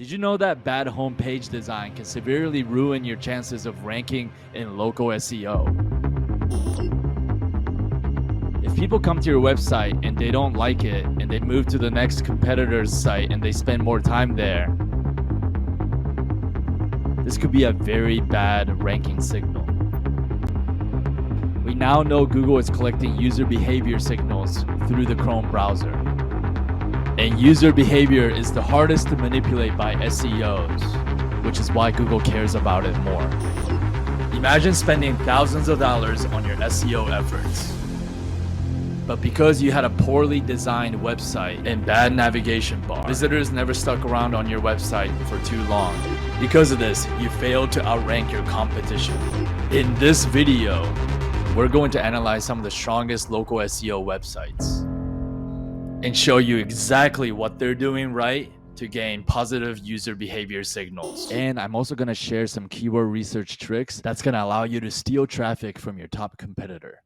Did you know that bad homepage design can severely ruin your chances of ranking in local SEO? If people come to your website and they don't like it and they move to the next competitor's site and they spend more time there, this could be a very bad ranking signal. We now know Google is collecting user behavior signals through the Chrome browser. And user behavior is the hardest to manipulate by SEOs, which is why Google cares about it more. Imagine spending thousands of dollars on your SEO efforts, but because you had a poorly designed website and bad navigation bar, visitors never stuck around on your website for too long. Because of this, you failed to outrank your competition. In this video, we're going to analyze some of the strongest local SEO websites and show you exactly what they're doing right to gain positive user behavior signals. And I'm also going to share some keyword research tricks that's going to allow you to steal traffic from your top competitor.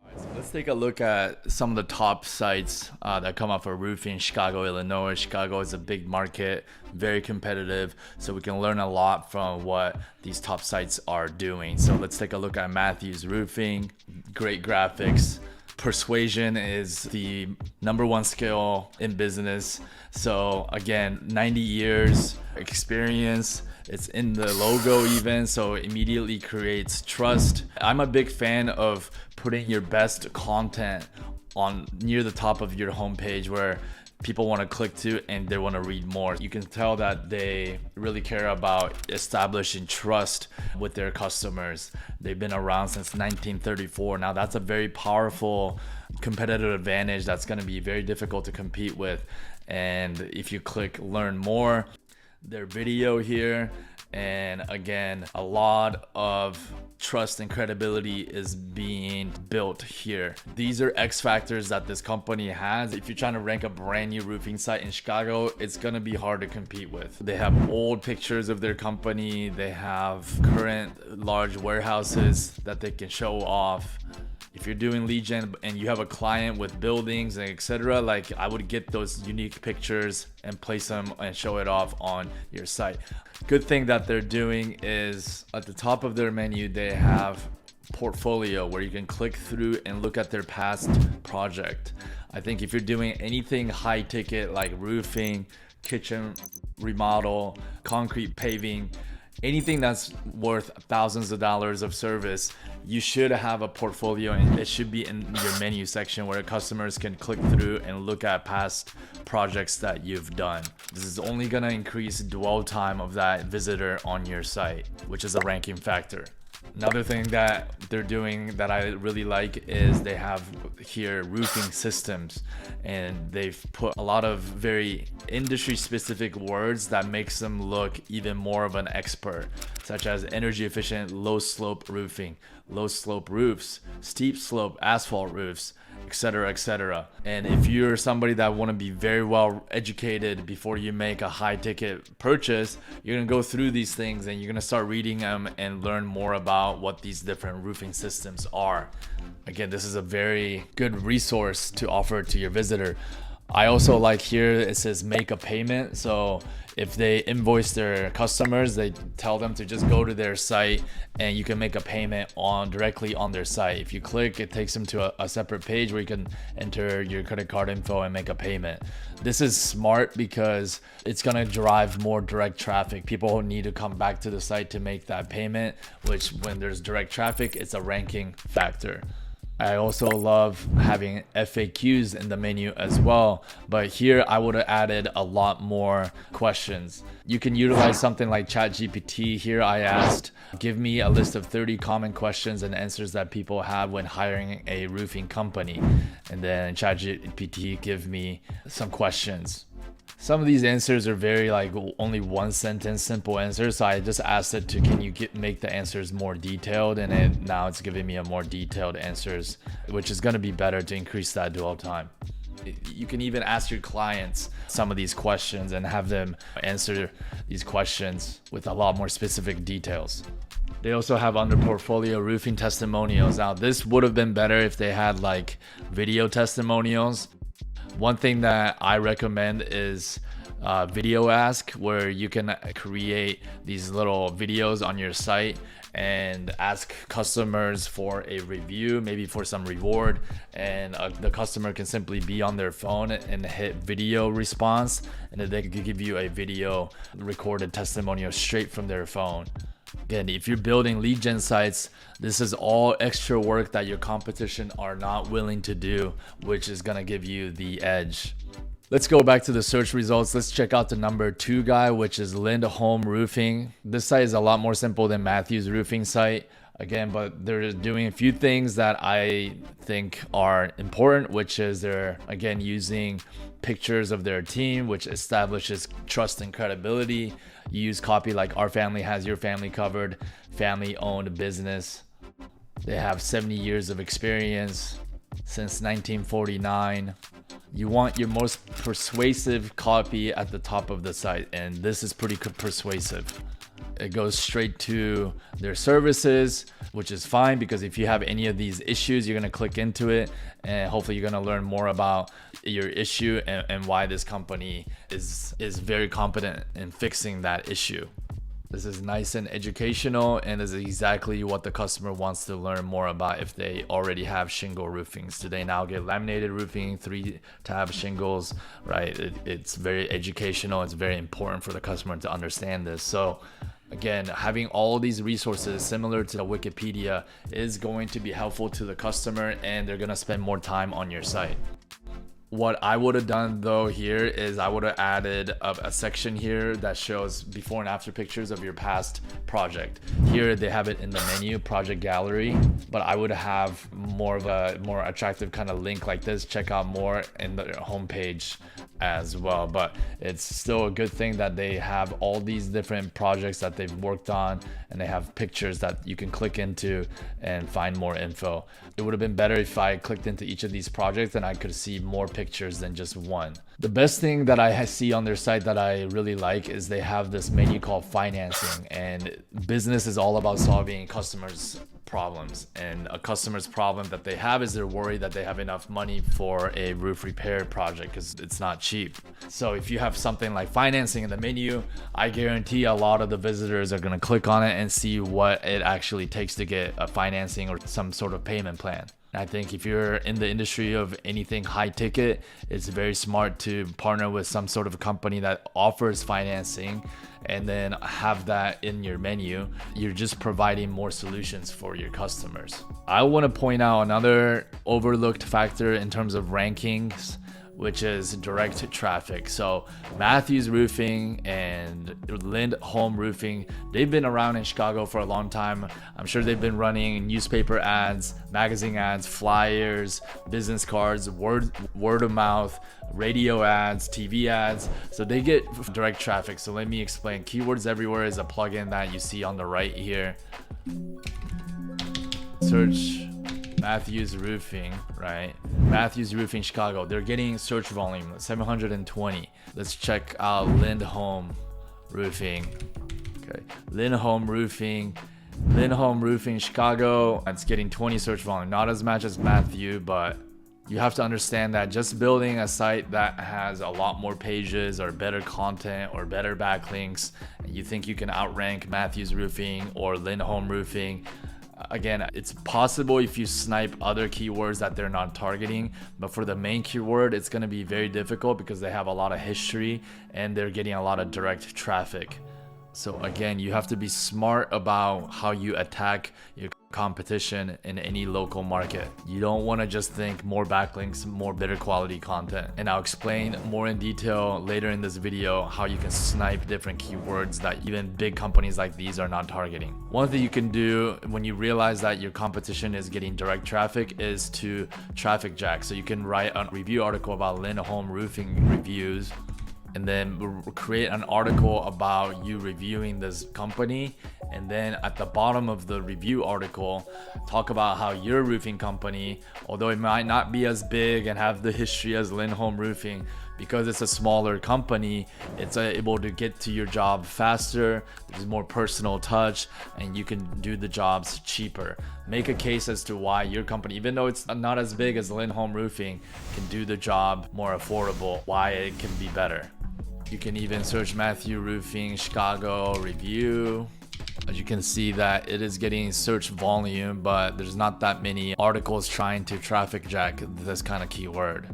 All right, so let's take a look at some of the top sites that come up for roofing in Chicago, Illinois. Chicago is a big market, very competitive, so we can learn a lot from what these top sites are doing. So let's take a look at Matthews Roofing, great graphics. Persuasion is the #1 skill in business. So again, 90 years experience. It's in the logo even, so immediately creates trust. I'm a big fan of putting your best content on near the top of your homepage where people want to click to and they want to read more. You can tell that they really care about establishing trust with their customers. They've been around since 1934. Now that's a very powerful competitive advantage that's going to be very difficult to compete with. And if you click learn more, their video here, and again, a lot of trust and credibility is being built here. These are X factors that this company has. If you're trying to rank a brand new roofing site in Chicago, it's gonna be hard to compete with. They have old pictures of their company. They have current large warehouses that they can show off. If you're doing lead gen and you have a client with buildings and etc., like I would get those unique pictures and place them and show it off on your site. Good thing that they're doing is at the top of their menu, they have portfolio where you can click through and look at their past project. I think if you're doing anything high ticket like roofing, kitchen remodel, concrete paving, anything that's worth thousands of dollars of service, you should have a portfolio and it should be in your menu section where customers can click through and look at past projects that you've done. This is only going to increase dwell time of that visitor on your site, which is a ranking factor. Another thing that they're doing that I really like is they have here roofing systems, and they've put a lot of very industry specific words that makes them look even more of an expert, such as energy efficient low slope roofing, low slope roofs, steep slope asphalt roofs, etc., etc. And if you're somebody that want to be very well educated before you make a high ticket purchase, you're going to go through these things and you're going to start reading them and learn more about what these different roofing systems are. Again, this is a very good resource to offer to your visitor. I also like here it says make a payment. So if they invoice their customers, they tell them to just go to their site and you can make a payment directly on their site. If you click, it takes them to a separate page where you can enter your credit card info and make a payment. This is smart because it's going to drive more direct traffic. People need to come back to the site to make that payment, which when there's direct traffic, it's a ranking factor. I also love having FAQs in the menu as well, but here I would have added a lot more questions. You can utilize something like ChatGPT. Here I asked, give me a list of 30 common questions and answers that people have when hiring a roofing company. And then ChatGPT give me some questions. Some of these answers are very like only one sentence simple answers, so I just asked it to can you make the answers more detailed, and now it's giving me a more detailed answers, which is going to be better to increase that dwell time. You can even ask your clients some of these questions and have them answer these questions with a lot more specific details. They also have under portfolio roofing testimonials. Now this would have been better if they had like video testimonials. One thing that I recommend is VideoAsk, where you can create these little videos on your site and ask customers for a review, maybe for some reward, and the customer can simply be on their phone and hit video response, and then they can give you a video recorded testimonial straight from their phone. Again, if you're building lead gen sites, this is all extra work that your competition are not willing to do, which is gonna give you the edge. Let's go back to the search results. Let's check out the number 2 guy, which is Lindholm Roofing. This site is a lot more simple than Matthew's roofing site. Again, but they're doing a few things that I think are important, which is they're, again, using pictures of their team, which establishes trust and credibility. You use copy like "Our family has your family covered," family-owned business. They have 70 years of experience since 1949. You want your most persuasive copy at the top of the site, and this is pretty persuasive. It goes straight to their services, which is fine, because if you have any of these issues, you're going to click into it and hopefully you're going to learn more about your issue and why this company is very competent in fixing that issue. This is nice and educational, and is exactly what the customer wants to learn more about. If they already have shingle roofings, do they now get laminated roofing, 3-tab shingles, right? It's very educational. It's very important for the customer to understand this. So again, having all these resources similar to the Wikipedia is going to be helpful to the customer, and they're going to spend more time on your site. What I would have done though here is I would have added a section here that shows before and after pictures of your past project. Here they have it in the menu, project gallery, but I would have more of a more attractive kind of link like this. Check out more in the homepage as well. But it's still a good thing that they have all these different projects that they've worked on, and they have pictures that you can click into and find more info. It would have been better if I clicked into each of these projects and I could see more pictures than just one. The best thing that I see on their site that I really like is they have this menu called financing, and business is all about solving customers' problems, and a customer's problem that they have is they're worried that they have enough money for a roof repair project because it's not cheap. So if you have something like financing in the menu, I guarantee a lot of the visitors are going to click on it and see what it actually takes to get a financing or some sort of payment plan. I think if you're in the industry of anything high ticket, it's very smart to partner with some sort of company that offers financing and then have that in your menu. You're just providing more solutions for your customers. I want to point out another overlooked factor in terms of rankings, which is direct traffic. So Matthews Roofing and Lindholm Roofing, they've been around in Chicago for a long time. I'm sure they've been running newspaper ads, magazine ads, flyers, business cards, word of mouth, radio ads, TV ads. So they get direct traffic. So let me explain. Keywords Everywhere is a plugin that you see on the right here. Search Matthews Roofing, right? Matthews Roofing Chicago. They're getting search volume 720. Let's check out Lindholm Roofing. Okay, Lindholm Roofing Chicago. It's getting 20 search volume. Not as much as Matthew, but you have to understand that just building a site that has a lot more pages or better content or better backlinks, and you think you can outrank Matthews Roofing or Lindholm Roofing. Again, it's possible if you snipe other keywords that they're not targeting, but for the main keyword, it's going to be very difficult because they have a lot of history and they're getting a lot of direct traffic. So again, you have to be smart about how you attack your competition in any local market. You don't want to just think more backlinks, more better quality content. And I'll explain more in detail later in this video how you can snipe different keywords that even big companies like these are not targeting. One thing you can do when you realize that your competition is getting direct traffic is to traffic jack. So you can write a review article about Lindholm Roofing reviews, and then create an article about you reviewing this company, and then at the bottom of the review article talk about how your roofing company, although it might not be as big and have the history as Lindholm Roofing, because it's a smaller company, it's able to get to your job faster, there's more personal touch, and you can do the jobs cheaper. Make a case as to why your company, even though it's not as big as Lindholm Roofing, can do the job more affordable, why it can be better. You can even search Matthew Roofing Chicago review. As you can see that it is getting search volume, but there's not that many articles trying to traffic jack this kind of keyword.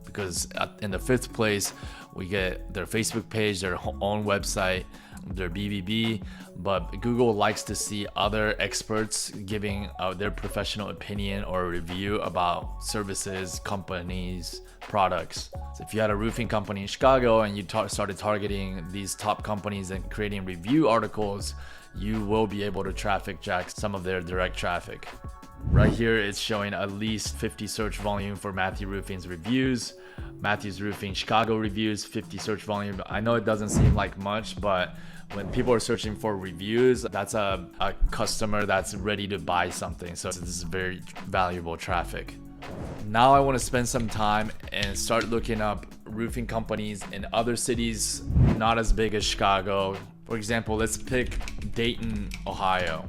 Because in the 5th place, we get their Facebook page, their own website, their BBB, but Google likes to see other experts giving their professional opinion or review about services, companies, products. So if you had a roofing company in Chicago and you started targeting these top companies and creating review articles, you will be able to traffic jack some of their direct traffic. Right here, it's showing at least 50 search volume for Matthew Roofing's reviews. Matthew's Roofing Chicago reviews, 50 search volume. I know it doesn't seem like much, but when people are searching for reviews, that's a customer that's ready to buy something. So this is very valuable traffic. Now I want to spend some time and start looking up roofing companies in other cities not as big as Chicago. For example, let's pick Dayton, Ohio.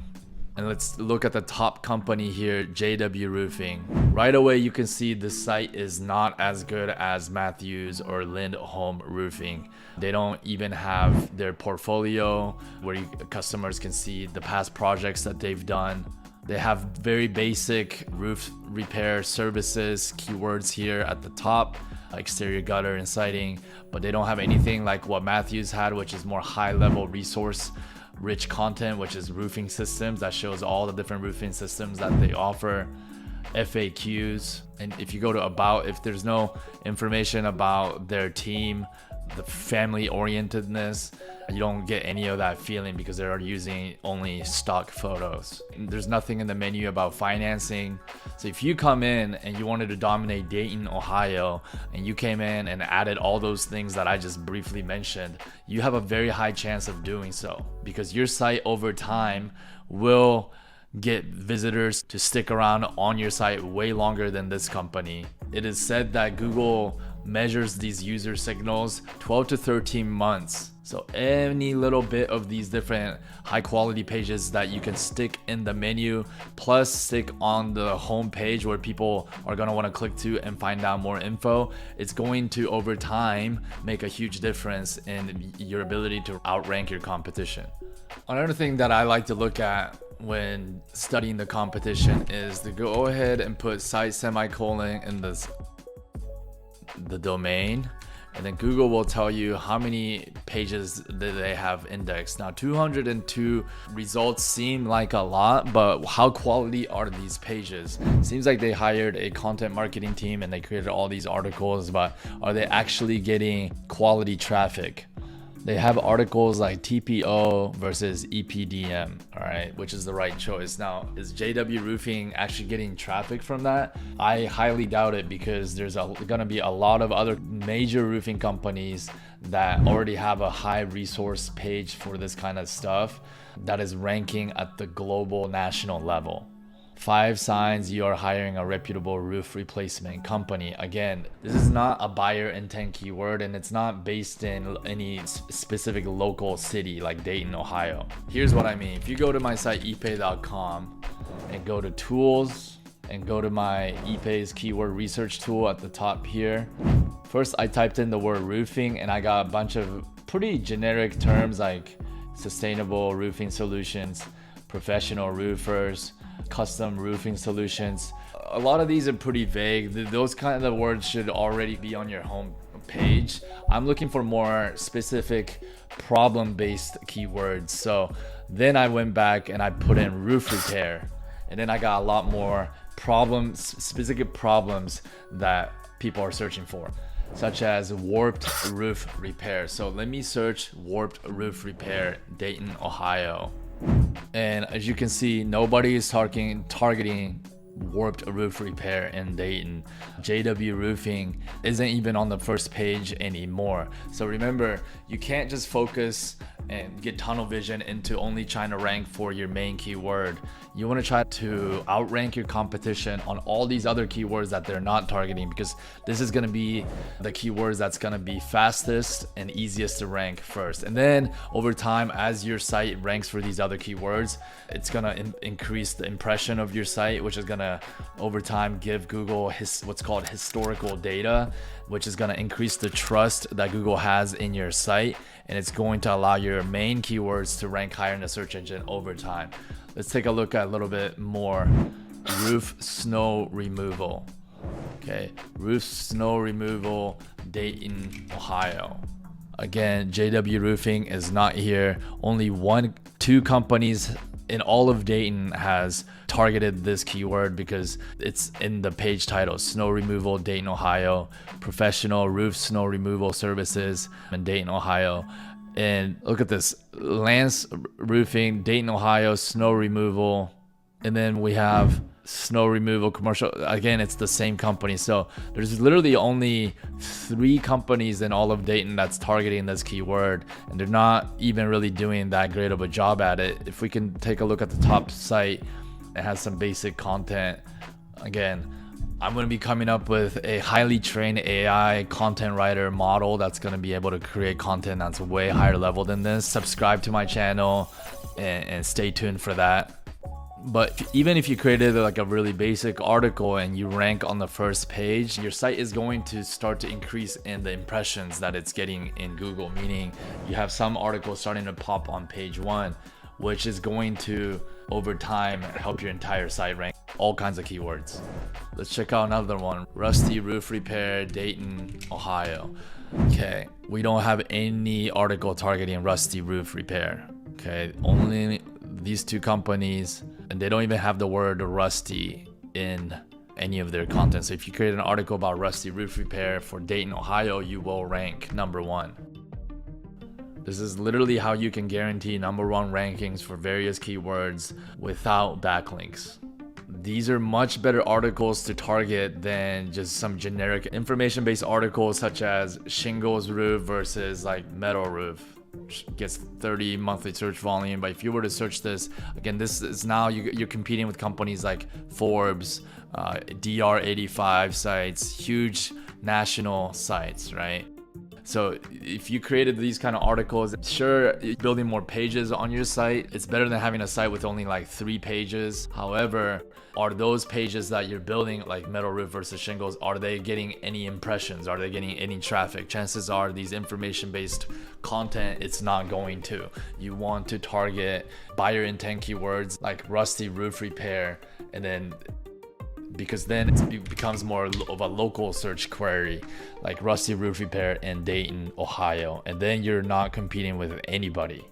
And let's look at the top company here, JW Roofing. Right away, you can see the site is not as good as Matthews or Lindholm Roofing. They don't even have their portfolio where customers can see the past projects that they've done. They have very basic roof repair services, keywords here at the top, exterior gutter and siding, but they don't have anything like what Matthews had, which is more high-level resource rich content, which is roofing systems that shows all the different roofing systems that they offer, FAQs. And if you go to about, if there's no information about their team, the family orientedness, you don't get any of that feeling because they're using only stock photos. And there's nothing in the menu about financing. So if you come in and you wanted to dominate Dayton, Ohio, and you came in and added all those things that I just briefly mentioned, you have a very high chance of doing so because your site over time will get visitors to stick around on your site way longer than this company. It is said that Google measures these user signals 12 to 13 months. So any little bit of these different high quality pages that you can stick in the menu plus stick on the home page where people are going to want to click to and find out more info, it's going to over time make a huge difference in your ability to outrank your competition. Another thing that I like to look at when studying the competition is to go ahead and put site semicolon in the domain, and then Google will tell you how many pages that they have indexed. Now 202 results seem like a lot, but how quality are these pages? Seems like they hired a content marketing team and they created all these articles, but are they actually getting quality traffic? They have articles like TPO versus EPDM, all right, which is the right choice. Now, is JW Roofing actually getting traffic from that? I highly doubt it because there's gonna be a lot of other major roofing companies that already have a high resource page for this kind of stuff that is ranking at the global national level. 5 signs you are hiring a reputable roof replacement company. Again, this is not a buyer intent keyword and it's not based in any specific local city like Dayton, Ohio. Here's what I mean. If you go to my site epay.com and go to tools and go to my epay's keyword research tool at the top here, first I typed in the word roofing and I got a bunch of pretty generic terms like sustainable roofing solutions, professional roofers, custom roofing solutions. A lot of these are pretty vague. Those kind of words should already be on your home page. I'm looking for more specific problem-based keywords. So then I went back and I put in roof repair, and then I got a lot more specific problems that people are searching for, such as warped roof repair. So let me search warped roof repair, Dayton, Ohio. And as you can see, nobody is targeting warped roof repair in Dayton. JW Roofing isn't even on the first page anymore. So remember, you can't just focus and get tunnel vision into only trying to rank for your main keyword. You want to try to outrank your competition on all these other keywords that they're not targeting, because this is going to be the keywords that's going to be fastest and easiest to rank first. And then over time, as your site ranks for these other keywords, it's going to increase the impression of your site, which is going to over time give Google what's called historical data, which is going to increase the trust that Google has in your site, and it's going to allow your main keywords to rank higher in the search engine over time. Let's take a look at a little bit more. Roof snow removal. Okay, roof snow removal, Dayton, Ohio. Again, JW Roofing is not here. Only two companies in all of Dayton has targeted this keyword because it's in the page title. Snow removal, Dayton, Ohio. Professional roof snow removal services in Dayton, Ohio. And look at this, Lance Roofing, Dayton, Ohio, snow removal. And then we have snow removal commercial. Again, it's the same company. So there's literally only 3 companies in all of Dayton that's targeting this keyword, and they're not even really doing that great of a job at it. If we can take a look at the top site, it has some basic content. Again, I'm going to be coming up with a highly trained AI content writer model that's going to be able to create content that's way higher level than this. Subscribe to my channel and stay tuned for that. But even if you created like a really basic article and you rank on the first page, your site is going to start to increase in the impressions that it's getting in Google, meaning you have some articles starting to pop on page 1, which is going to over time help your entire site rank all kinds of keywords. Let's check out another one. Rusty roof repair, Dayton, Ohio. Okay, we don't have any article targeting rusty roof repair. Okay, only these 2 companies, and they don't even have the word rusty in any of their content. So if you create an article about rusty roof repair for Dayton, Ohio, you will rank number 1. This is literally how you can guarantee number 1 rankings for various keywords without backlinks. These are much better articles to target than just some generic information-based articles such as shingles roof versus like metal roof. Gets 30 monthly search volume. But if you were to search this, again, this is now you're competing with companies like Forbes, DR85 sites, huge national sites, right? So if you created these kind of articles, sure, building more pages on your site, it's better than having a site with only like 3 pages. However, are those pages that you're building, like metal roof versus shingles, are they getting any impressions? Are they getting any traffic? Chances are these information-based content, it's not going to. You want to target buyer intent keywords like rusty roof repair, and then because then it becomes more of a local search query like rusty roof repair in Dayton, Ohio, and then you're not competing with anybody.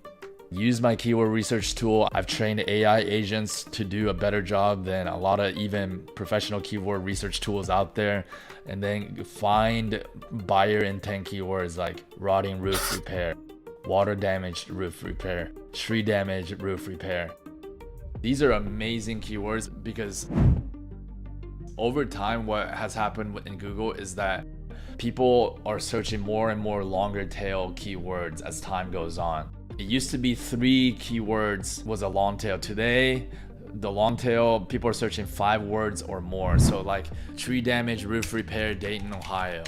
Use my keyword research tool. I've trained AI agents to do a better job than a lot of even professional keyword research tools out there, and then find buyer intent keywords like rotting roof repair, water damaged roof repair, tree damage roof repair. These are amazing keywords because over time, what has happened in Google is that people are searching more and more longer tail keywords as time goes on. It used to be 3 keywords was a long tail. Today, the long tail, people are searching 5 words or more. So like tree damage, roof repair, Dayton, Ohio.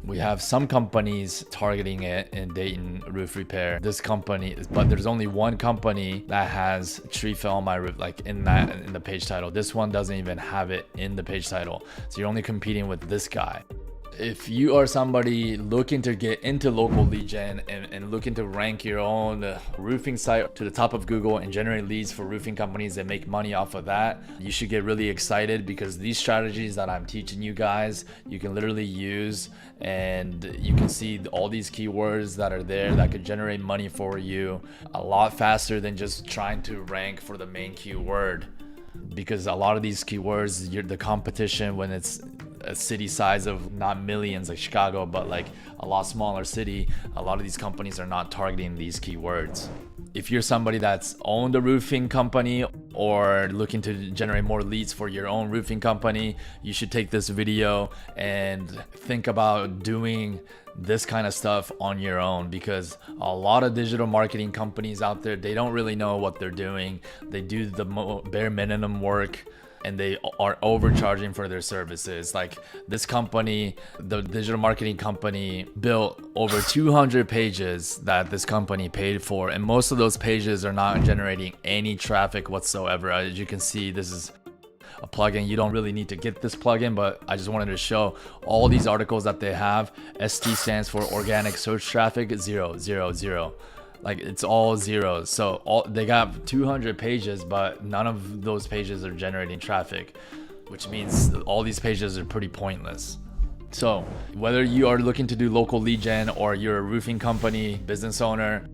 We have some companies targeting it in Dayton roof repair. This company, but there's only 1 company that has tree fell on my roof, like in the page title. This one doesn't even have it in the page title. So you're only competing with this guy. If you are somebody looking to get into local lead gen and looking to rank your own roofing site to the top of Google and generate leads for roofing companies and make money off of that, you should get really excited because these strategies that I'm teaching you guys, you can literally use, and you can see all these keywords that are there that could generate money for you a lot faster than just trying to rank for the main keyword. Because a lot of these keywords, the competition, when it's a city size of not millions like Chicago, but like a lot smaller city, a lot of these companies are not targeting these keywords. If you're somebody that's owned a roofing company or looking to generate more leads for your own roofing company, you should take this video and think about doing this kind of stuff on your own, because a lot of digital marketing companies out there, they don't really know what they're doing. They do the bare minimum work and they are overcharging for their services. Like this company, the digital marketing company, built over 200 pages that this company paid for, and most of those pages are not generating any traffic whatsoever. As you can see, this is a plugin. You don't really need to get this plugin, but I just wanted to show all these articles that they have. ST stands for organic search traffic, 0, 0, 0. Like it's all zeros. So they got 200 pages, but none of those pages are generating traffic, which means all these pages are pretty pointless. So whether you are looking to do local lead gen or you're a roofing company, business owner,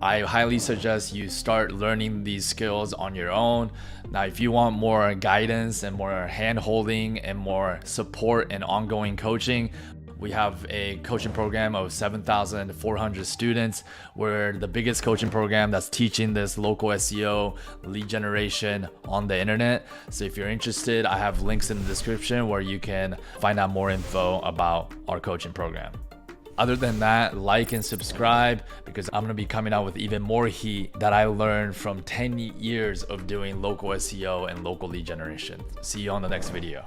I highly suggest you start learning these skills on your own. Now, if you want more guidance and more hand holding and more support and ongoing coaching, we have a coaching program of 7,400 students. We're the biggest coaching program that's teaching this local SEO lead generation on the internet. So if you're interested, I have links in the description where you can find out more info about our coaching program. Other than that, like and subscribe, because I'm gonna be coming out with even more heat that I learned from 10 years of doing local SEO and local lead generation. See you on the next video.